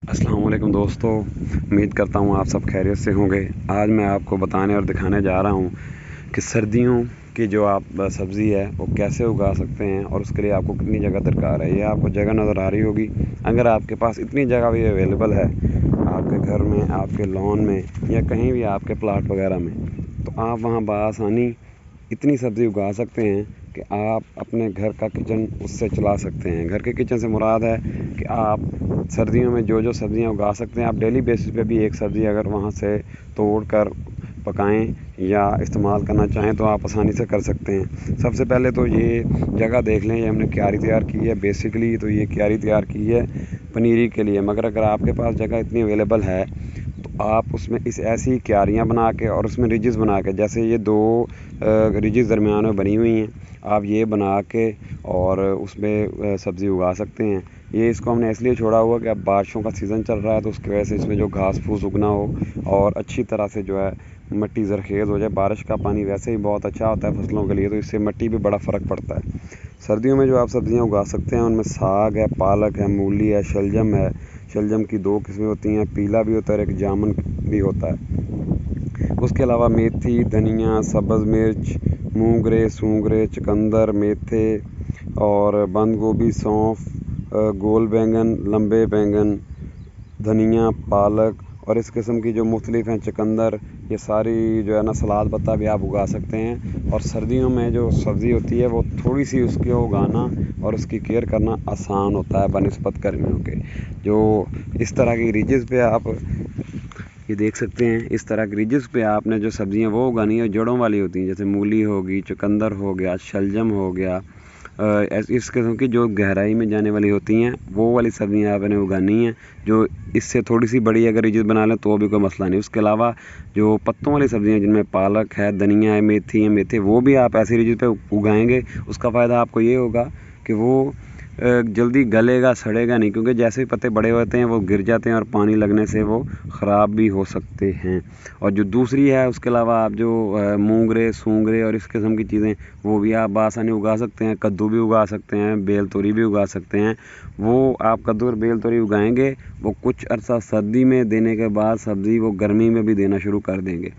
अस्सलाम वालेकुम दोस्तों, उम्मीद करता हूँ आप सब खैरियत से होंगे। आज मैं आपको बताने और दिखाने जा रहा हूँ कि सर्दियों की जो आप सब्ज़ी है वो कैसे उगा सकते हैं और उसके लिए आपको कितनी जगह दरकार है। ये आपको जगह नज़र आ रही होगी। अगर आपके पास इतनी जगह भी अवेलेबल है आपके घर में, आपके लॉन में या कहीं भी आपके प्लाट वगैरह में, तो आप वहाँ बआसानी इतनी सब्ज़ी उगा सकते हैं कि आप अपने घर का किचन उससे चला सकते हैं। घर के किचन से मुराद है कि आप सर्दियों में जो सब्ज़ियाँ उगा सकते हैं, आप डेली बेसिस पे भी एक सब्ज़ी अगर वहाँ से तोड़ कर पकाएं या इस्तेमाल करना चाहें तो आप आसानी से कर सकते हैं। सबसे पहले तो ये जगह देख लें, ये हमने क्यारी तैयार की है। बेसिकली तो ये क्यारी तैयार की है पनीरी के लिए, मगर अगर आपके पास जगह इतनी अवेलेबल है तो आप उसमें इस ऐसी क्यारियाँ बना के और उसमें रिजेस बना के, जैसे ये दो रिजेस दरमियान में बनी हुई हैं, आप ये बना के और उसमें सब्ज़ी उगा सकते हैं। ये इसको हमने इसलिए छोड़ा हुआ कि अब बारिशों का सीज़न चल रहा है तो उसकी वजह से इसमें जो घास फूस उगना हो और अच्छी तरह से जो है मिट्टी ज़रख़ेज़ हो जाए। बारिश का पानी वैसे ही बहुत अच्छा होता है फसलों के लिए, तो इससे मिट्टी भी बड़ा फ़र्क पड़ता है। सर्दियों में जो आप सब्ज़ियाँ उगा सकते हैं उनमें साग है, पालक है, मूली है, शलजम है। शलजम की दो किस्में होती हैं, पीला भी होता है और एक जामुन भी होता है। उसके अलावा मेथी, धनिया, सब्ज़ मिर्च, मूंगरे, सूंगरे, चुकंदर, मेथे और बंद गोभी, सौंफ, गोल बैंगन, लंबे बैंगन, धनिया, पालक और इस किस्म की जो मुख्तलिफ हैं, चुकंदर, ये सारी जो है ना सलाद पत्ता भी आप उगा सकते हैं। और सर्दियों में जो सब्ज़ी होती है वो थोड़ी सी उसको उगाना और उसकी केयर करना आसान होता है बनिस्बत गर्मियों के। जो इस तरह की रिजेस पे आप ये देख सकते हैं, इस तरह की रिजेस पे आपने जो सब्ज़ियाँ वो उगानी है जड़ों वाली होती हैं, जैसे मूली होगी, चुकंदर हो गया, शलजम हो गया। इस किस्म की जो गहराई में जाने वाली होती हैं वो वाली सब्ज़ियाँ आपने उगानी हैं। जो इससे थोड़ी सी बड़ी अगर रिजेस बना लें तो भी कोई मसला नहीं। उसके अलावा जो पत्तों वाली सब्ज़ियाँ जिनमें पालक है, धनिया है, मेथी है, मेथे, वो भी आप ऐसी रिजेस पे उगाएंगे। उसका फ़ायदा आपको ये होगा कि वो जल्दी गलेगा, सड़ेगा नहीं, क्योंकि जैसे ही पत्ते बड़े होते हैं वो गिर जाते हैं और पानी लगने से वो ख़राब भी हो सकते हैं। और जो दूसरी है उसके अलावा आप जो मूंगरे, सूंगरे और इस किस्म की चीज़ें वो भी आप आसानी उगा सकते हैं। कद्दू भी उगा सकते हैं, बेल तोरी भी उगा सकते हैं। वो आप कद्दू और बेल तोरी उगाएंगे, वो कुछ अर्सा सर्दी में देने के बाद सब्ज़ी वो गर्मी में भी देना शुरू कर देंगे।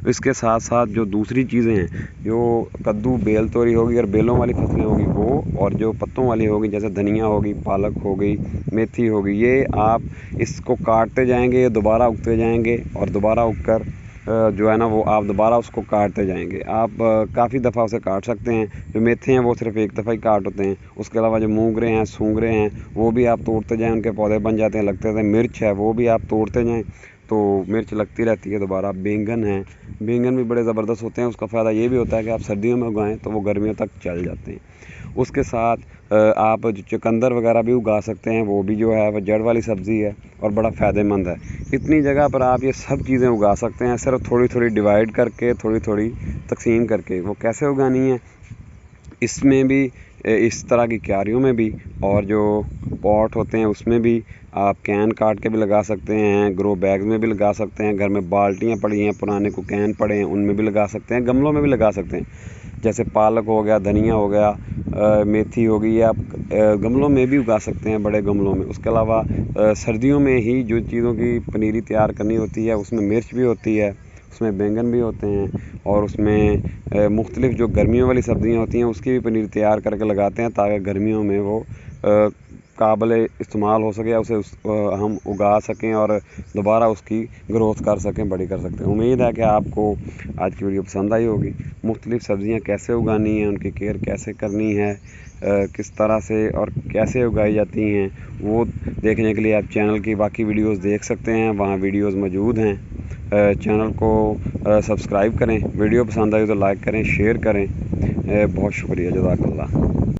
इसके साथ साथ जो दूसरी चीज़ें हैं, जो कद्दू, बेल तोरी होगी और बेलों वाली फसलें होगी वो, और जो पत्तों वाली होगी जैसे धनिया होगी, पालक हो गई, मेथी होगी, ये आप इसको काटते जाएंगे, ये दोबारा उगते जाएंगे और दोबारा उगकर जो है ना वो आप दोबारा उसको काटते जाएंगे। आप काफ़ी दफ़ा उसे काट सकते हैं। जो मेथे हैं वो सिर्फ एक दफ़ा ही काट होते हैं। उसके अलावा जो मूंगरे हैं, सूंगरे हैं, वो भी आप तोड़ते जाएं, उनके पौधे बन जाते हैं, लगते हैं। मिर्च है वो भी आप तोड़ते जाएं तो मिर्च लगती रहती है दोबारा। बैंगन है, बैंगन भी बड़े ज़बरदस्त होते हैं। उसका फ़ायदा ये भी होता है कि आप सर्दियों में उगाएं तो वो गर्मियों तक चल जाते हैं। उसके साथ आप जो चुकंदर वगैरह भी उगा सकते हैं, वो भी जो है वो जड़ वाली सब्ज़ी है और बड़ा फ़ायदेमंद है। इतनी जगह पर आप ये सब चीज़ें उगा सकते हैं, सिर्फ थोड़ी थोड़ी डिवाइड करके, थोड़ी थोड़ी तकसीम करके। वो कैसे उगानी है, इसमें भी इस तरह की क्यारियों में भी और जो पॉट होते हैं उसमें भी आप कैन काट के भी लगा सकते हैं, ग्रो बैग में भी लगा सकते हैं, घर में बाल्टियाँ पड़ी हैं, पुराने को कैन पड़े हैं उनमें भी लगा सकते हैं, गमलों में भी लगा सकते हैं। जैसे पालक हो गया, धनिया हो गया, मेथी हो गई, आप गमलों में भी उगा सकते हैं, बड़े गमलों में। उसके अलावा सर्दियों में ही जो चीज़ों की पनीरी तैयार करनी होती है उसमें मिर्च भी होती है, उसमें बैंगन भी होते हैं और उसमें मुख्तलिफ़ जो गर्मियों वाली सब्ज़ियाँ होती हैं उसकी भी पनीर तैयार करके लगाते हैं, ताकि गर्मियों में वो काबिल इस्तेमाल हो सके, उसे हम उगा सकें और दोबारा उसकी ग्रोथ कर सकें, बड़ी कर सकते हैं। उम्मीद है कि आपको आज की वीडियो पसंद आई होगी। मुख्तलिफ़ सब्ज़ियाँ कैसे उगानी हैं, उनकी केयर कैसे करनी है, किस तरह से और कैसे उगाई जाती हैं, वो देखने के लिए आप चैनल की बाकी वीडियोस देख सकते हैं, वहाँ वीडियोस मौजूद हैं। चैनल को सब्सक्राइब करें, वीडियो पसंद आई तो लाइक करें, शेयर करें। बहुत शुक्रिया, जज़ाकल्लाह।